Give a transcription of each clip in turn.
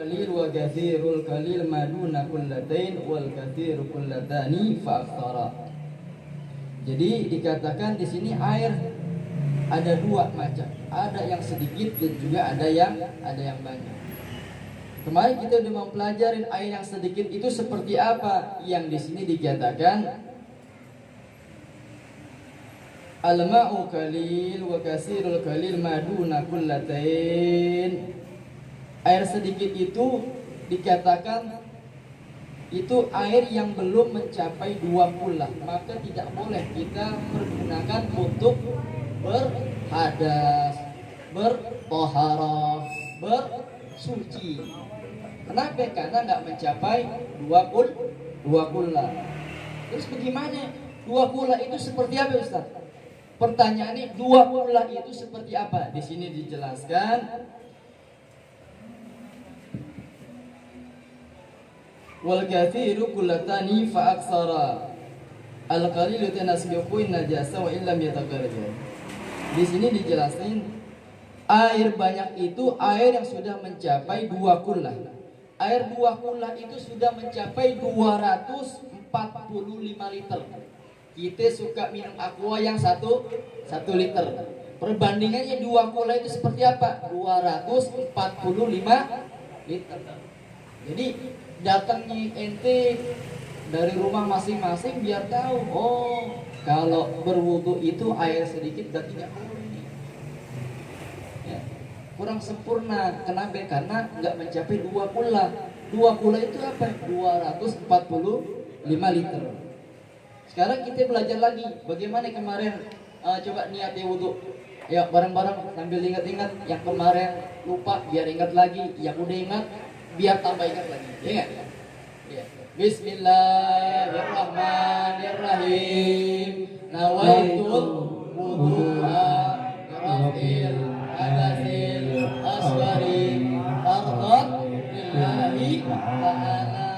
kalil wa katsirul kalil maduna kullatain wal katsiru kullatani fa aktsara. Jadi dikatakan di sini air ada dua macam, ada yang sedikit dan juga ada yang banyak. Kemarin kita sudah mempelajari air yang sedikit itu seperti apa. Yang di sini dikatakan al-ma'u qalil wa kasirul qalil maduna kullatain. Air sedikit itu dikatakan itu air yang belum mencapai 2 kullah, maka tidak boleh kita pergunakan untuk berhadas, bertoharah, bersuci. Kenapa? Karena nggak mencapai 2 kullah. Terus bagaimana? 2 kullah itu seperti apa, Ustaz? Pertanyaannya 2 kullah itu seperti apa? Di sini dijelaskan wal kathiru kullatani fa aksara al qalilu tanasbiqu najasa wa illam yatakarrar. Di sini dijelasin air banyak itu air yang sudah mencapai 2 kullah. Air 2 kullah itu sudah mencapai 245 liter. Kita suka minum aqua yang 1 liter. Perbandingannya 2 kullah itu seperti apa? 245 liter. Jadi datangnya ente dari rumah masing-masing biar tahu, oh kalau berwudu itu air sedikit berarti nggak boleh nih. Ya, kurang sempurna. Kenapa? Karena nggak mencapai 2 kullah. 2 kullah itu apa? 245 liter. Sekarang kita belajar lagi. Bagaimana kemarin? Coba niatnya wudu. Ya bareng-bareng sambil ingat-ingat. Yang kemarin lupa biar ingat lagi. Yang udah ingat biar tambah ingat lagi. Ya nggak? Ya. Bismillahirrahmanirrahim. Nawaitul wudu'a rafil hadasil asghari fardhan lillahi ta'ala.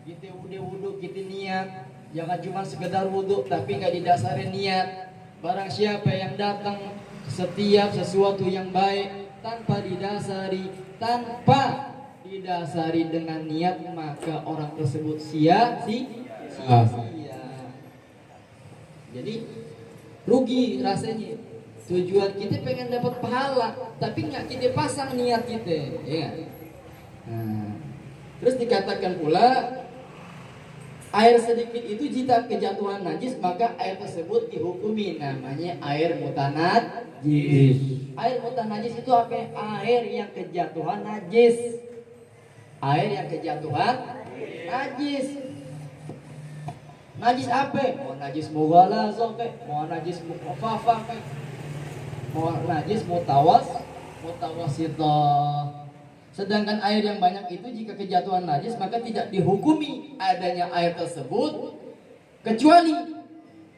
Kita wudu kita niat. Jangan cuma sekedar wudu tapi nggak didasari niat. Barang siapa yang datang setiap sesuatu yang baik tanpa didasari dengan niat, maka orang tersebut sia-sia. Jadi rugi rasanya. Tujuan kita pengen dapat pahala, tapi nggak kita pasang niat kita, ya. Nah, terus dikatakan pula air sedikit itu jika kejatuhan najis maka air tersebut dihukumi namanya air mutanajis. Air mutanajis itu apa? Air yang kejatuhan najis. Air yang kejatuhan najis. Najis apa? Mau najis mughalazah ke, mau najis mukhafafah ke, mau najis mutawasithah. Sedangkan air yang banyak itu jika kejatuhan najis maka tidak dihukumi adanya air tersebut kecuali,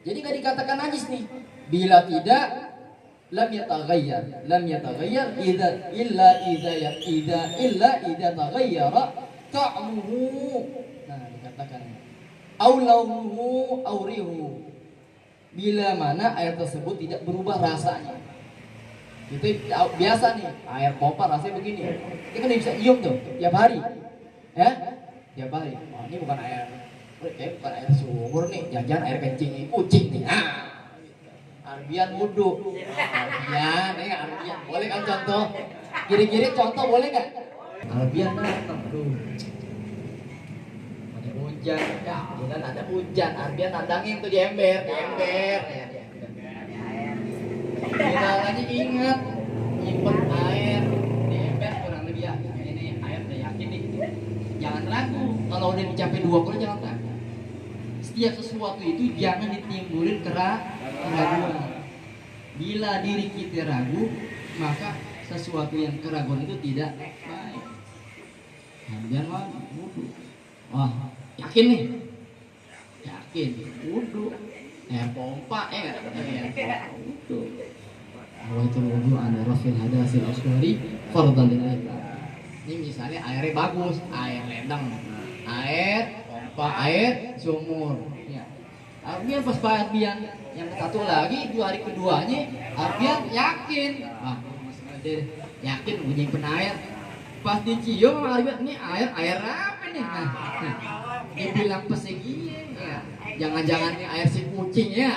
jadi nggak dikatakan najis nih bila tidak lam yataghayyar idza taghayyara ta'muhu. Nah dikatakan au launuhu au rihu, bila mana air tersebut tidak berubah rasanya. Itu biasa nih, air pompa rasanya begini. Kita kan bisa nyium tuh tiap hari. Ya? Tiap hari. Oh, ini bukan air sumur nih, jangan air kencing kucing nih. Arbian wudu. Arbian. Boleh kan contoh? Kiri-kiri contoh boleh enggak? Arbian datang. Ada hujan, ya, bukan ada hujan. Arbian nandangin tuh di ember. Caranya ingat nyimpen air di ember kurang lebih ya. Ini air udah yakin nih. Jangan ragu. Kalau udah mencapai 2 kullah jangan ragu. Setiap sesuatu itu jangan ditimbulin keraguan. Bila diri kita ragu, maka sesuatu yang keraguan itu tidak baik. Jangan wudu. Wah, yakin nih? Yakin. Wudu. Air pompa wudu. Awaitul wudu ala rafil hadasil asghari fardhan lillahi. Ini misalnya airnya bagus, air ledeng, air pompa, air sumur. Ya. Arbian pas Arbian yang satu lagi 2 hari keduanya Arbian yakin, yakin punya penair. Pas dicium ini air apa nih? Nah, dibilang pesegi ya. Jangan-jangan ini air si kucing ya.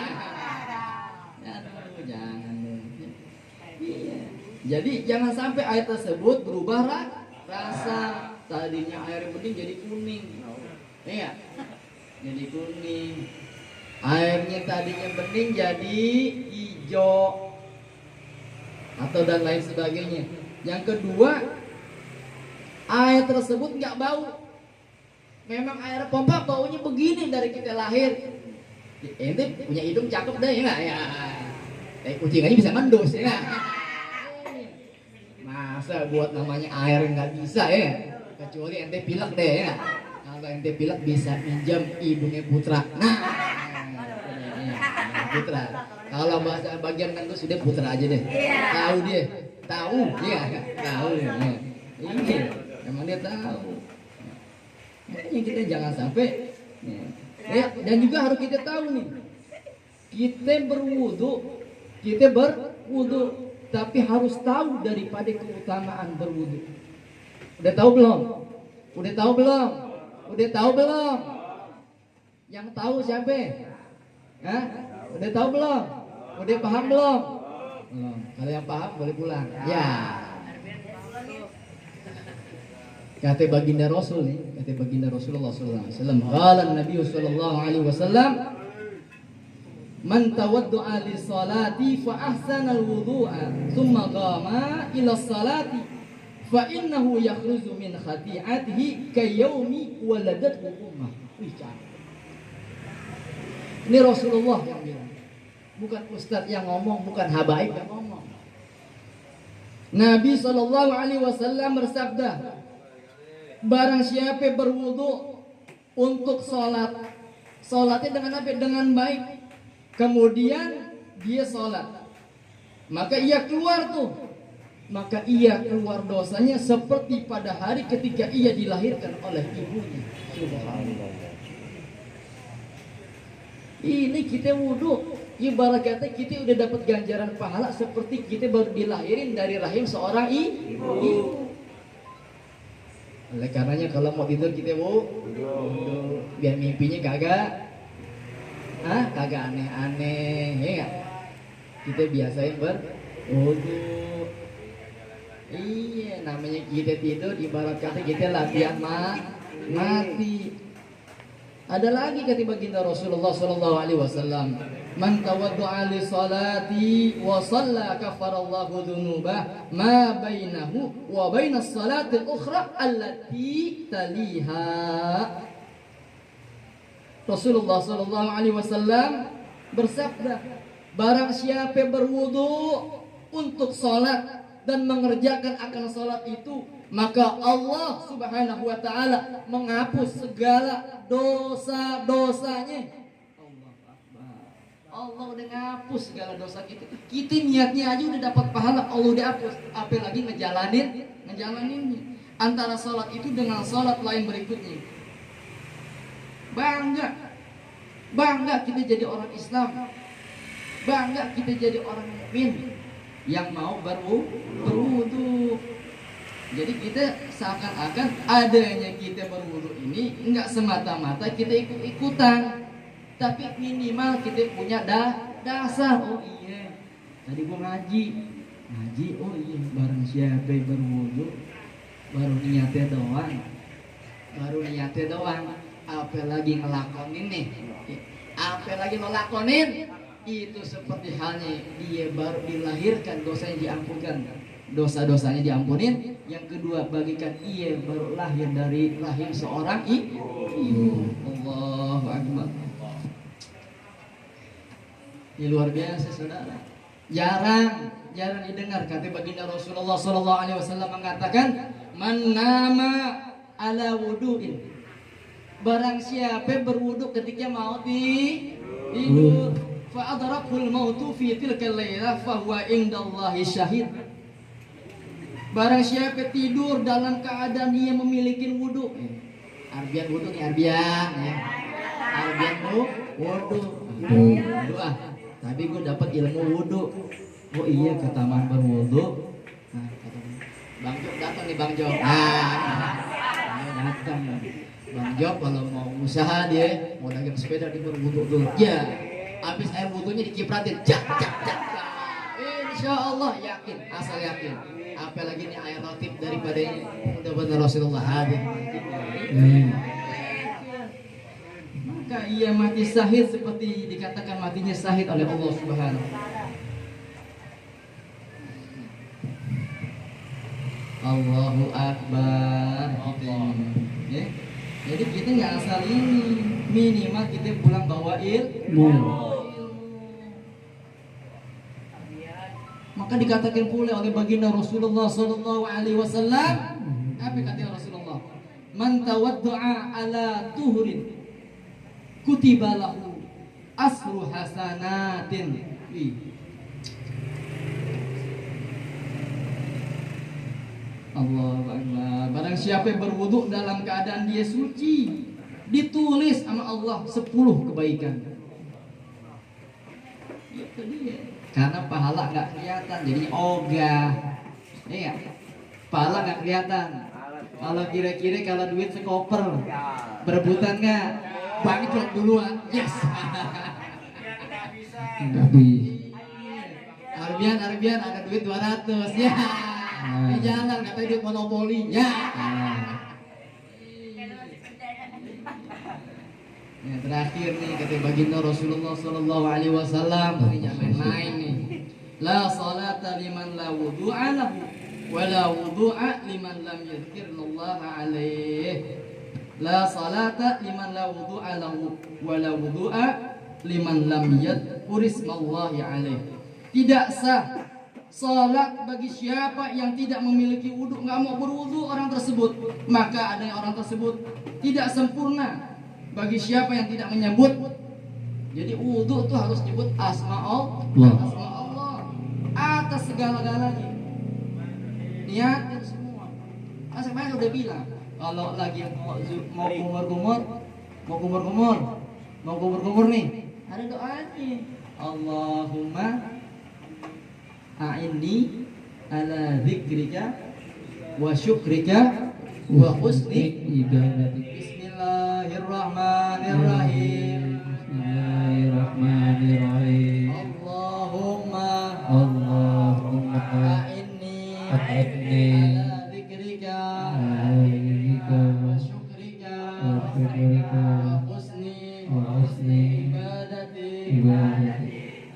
Aduh, jangan. Iya. Jadi jangan sampai air tersebut berubah rasa. Tadinya air bening jadi kuning. Iya. Jadi kuning. Airnya tadinya bening jadi hijau. Atau dan lain sebagainya. Yang kedua, air tersebut nggak bau. Memang air pompa baunya begini dari kita lahir. Ente punya hidung cakep deh ya nggak ya? Kucing aja bisa mendus ya nggak? Masa buat namanya air nggak bisa ya? Kecuali ente pilek deh ya. Kalau ente pilek bisa pinjam hidungnya Putra. Nah, Putra. Kalau bahasa bagian mendus sudah Putra aja deh. Tahu dia. Tahu ya, tahu ya. Iya, emang dia tahu. Makanya kita jangan sampai ya, dan juga harus kita tahu nih. Kita berwudu, tapi harus tahu daripada keutamaan berwudu. Udah tahu belum? Udah tahu belum? Udah tahu belum? Yang tahu siapa? Hah? Udah tahu belum? Udah paham belum? Belum. Kalau yang paham boleh pulang. Ya. Kata baginda Rasul nih, kata baginda Rasulullah sallallahu alaihi wasallam, qala Nabi sallallahu alaihi wasallam, man tawaddu'a li salati fa ahsana al-wudu'a, thumma qama ila salati fa innahu yakhruju min khati'atihi kayawmi waladathu ummah. Ini Rasulullah yang bilang. Bukan ustaz yang ngomong, bukan habaib yang ngomong. Nabi sallallahu alaihi wasallam bersabda, barang siapa berwudu untuk sholat, sholatnya dengan apa? Dengan baik. Kemudian dia sholat, maka ia keluar dosanya seperti pada hari ketika ia dilahirkan oleh ibunya. Subhanallah. Ini kita wudu, ibarat kata kita udah dapat ganjaran pahala seperti kita baru dilahirin dari rahim seorang ibu. Oleh karenanya kalau mau tidur kita wudu, biar mimpinya kagak aneh-aneh, ya gak? Kita biasain berwudu. Iya, namanya kita tidur ibarat kata kita latihan mati. Ada lagi kata baginda Rasulullah sallallahu alaihi wasallam, man tawaddu'a li salati wa shalla kafarallahu dzunubah ma bainahu wa bainas salati al-ukhra allati taliha. Rasulullah sallallahu alaihi wasallam bersabda, barang siapa berwudu untuk salat dan mengerjakan akan salat itu, maka Allah subhanahu wa ta'ala menghapus segala dosa-dosanya. Allah udah ngapus segala dosa kita. Kita niatnya aja udah dapat pahala, Allah udah hapus. Apalagi ngejalaninnya. Antara sholat itu dengan sholat lain berikutnya. Bangga kita jadi orang Islam. Bangga kita jadi orang mukmin yang mau berwudu. Jadi kita seakan-akan adanya kita berwudu ini enggak semata-mata kita ikut-ikutan, tapi minimal kita punya dasar. Oh iya, tadi gua ngaji. Oh iya, barang siapa berwudu baru niatnya doang, apalagi ngelakonin nih, apalagi ngelakonin itu seperti halnya dia baru dilahirkan, dosanya diampunkan, dosa-dosanya diampunin. Yang kedua, bagikan ia baru lahir dari rahim seorang ibu. Allahu Akbar. Ini luar biasa saudara. Jarang didengar kata baginda Rasulullah sallallahu alaihi wasallam mengatakan, man nama ala wudu'in. Barang siapa berwudu ketika mau tidur, fa adrakul mautu fi tilkal lailah fa huwa indallahi syahid. Barang siapa tidur dalam keadaan dia memiliki wudu. Arbian wudu nih, Arbian ya. Arbian wudu. Doa. Tadi gue dapat ilmu wudu. Oh iya, kata man berwudu. Nah, kata Bang Job datang nih Bang Job. Nah, datang. Bang Job kalau mau usaha dia, mau dagang sepeda dia berwudu dulu. Ya, habis air wudunya dicipratin. Jak jak jak. Insya Allah yakin, asal yakin. Apalagi ini air rotib daripada ini. Mudah-mudahan Rasulullah hadir. Maka ia mati syahid seperti dikatakan matinya syahid oleh Allah Subhanahu wa taala. Allahu Akbar gitu ya. Jadi kita nggak asal ini, minimal kita pulang bawa ilmu. Maka dikatakan pula oleh baginda Rasulullah sallallahu alaihi wasallam, apa kata Rasulullah? Man tawaddu'a ala tuhrin kutiba lahu asru hasanatin. Allahu Akbar. Barang siapa yang berwudu dalam keadaan dia suci, ditulis sama Allah 10 kebaikan. Itu dia. Karena pahala nggak kelihatan, jadinya ogah. Iya, pahala nggak kelihatan. Kalau kira-kira kalau duit sekoper, berebutan nggak? Bangkrut duluan. Yes. Arbian ada duit 200 ya. Di jalan katanya duit monopoli ya. Ya, terakhir nih kata baginda Rasulullah sallallahu alaihi wasallam, ini jangan main nih. La salata liman la wudu'a lahu wa la wudu'a liman lam yadhkirullah alaihi. La salata liman la wudu'a lahu wa la wudu'a liman lam yadhkurismallahi alaihi. Tidak sah salat bagi siapa yang tidak memiliki wudu, nggak mau berwudu orang tersebut, maka ada yang orang tersebut tidak sempurna. Bagi siapa yang tidak menyebut, jadi wudu itu harus nyebut asma Allah atas segala-galanya. Niatin semua. Saya udah bilang, kalau lagi mau kumur nih, ada doanya. Allahumma a'inni ala dzikrika wa syukrika wa husni ibadatik. Bismillahirrahmanirrahim. Bismillahirrahmanirrahim. Allahumma a'inni ala dzikrika wa syukrika wa husni ibadatik.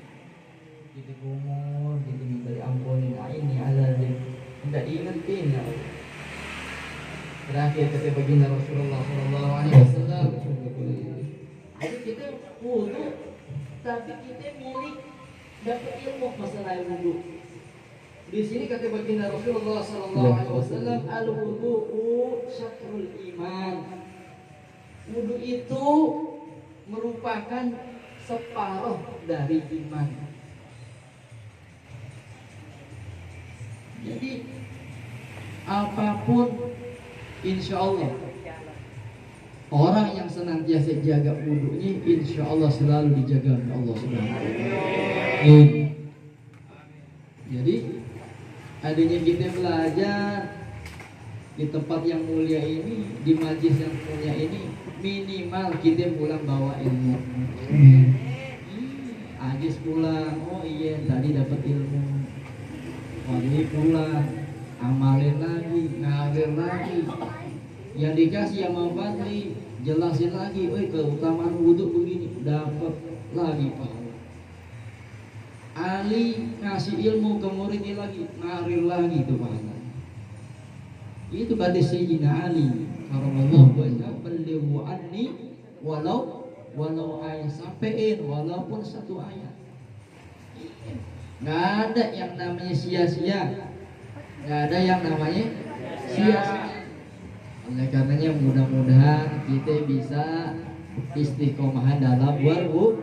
Kita kumur, kita minta diampuni. A'inni ala dzikrika. Tidak diingetin ya. Terakhir kata baginda Rasulullah sallallahu alaihi wasallam, jadi kita wudu tapi kita milik dapat ilmu masalah wudu. Di sini kata baginda Rasulullah sallallahu alaihi wasallam, al wudu'u syatrul iman. Wudu itu merupakan separuh dari iman. Jadi apapun, insya Allah orang yang senantiasa jaga wudunya, insya Allah selalu dijaga oleh Allah Subhanahu wa taala. Jadi adanya kita belajar di tempat yang mulia ini, di majlis yang mulia ini, minimal kita pulang bawa ilmu. Ajis pulang, oh iya tadi dapat ilmu. Ini pulang, amalin lagi, ngalir lagi. Yang dikasih yang mau Fadli, jelasin lagi, keutamaan wudhu begini, dapat lagi pahala. Ali ngasih ilmu ke muridnya lagi, ngalir lagi itu pahala. Itu kata Sayyidina Ali, karamallahu wajhahu, balighu anni walau ayat, sampein walaupun satu ayat. Nggak ada yang namanya sia-sia, nggak ada yang namanya sia-sia. Oleh karenanya mudah-mudahan kita bisa istiqomahan dalam berwudu.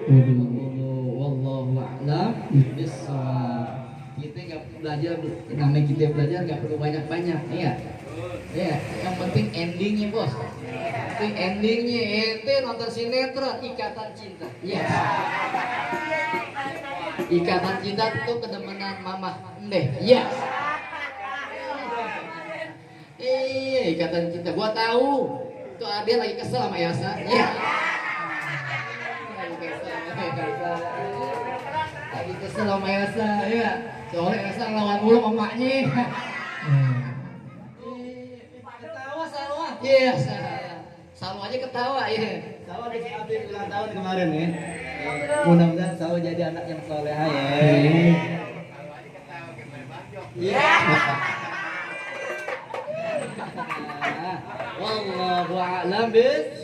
Wallahu a'lam bishawab. Kita nggak belajar, namanya kita belajar nggak perlu banyak-banyak, ya. Ya, yang penting endingnya bos. Penting endingnya, ente nonton sinetron Ikatan Cinta. Yes. Ikatan Cinta itu kedemenan mama Ndeh. Yes. ikatan cinta. Gua tahu. Itu Adel lagi kesel sama Elsa. Iya. Lagi kesel sama Elsa, ya. Soalnya Elsa ngelawan mulu sama emaknya. Ketawa Salwa. Iya, Salwa aja ketawa, ya. Salwa besok Afif ulang tahun kemarin ya. Mudah-mudahan Salwa jadi anak yang soleha ya. Iya. Wallahu a'lam bis.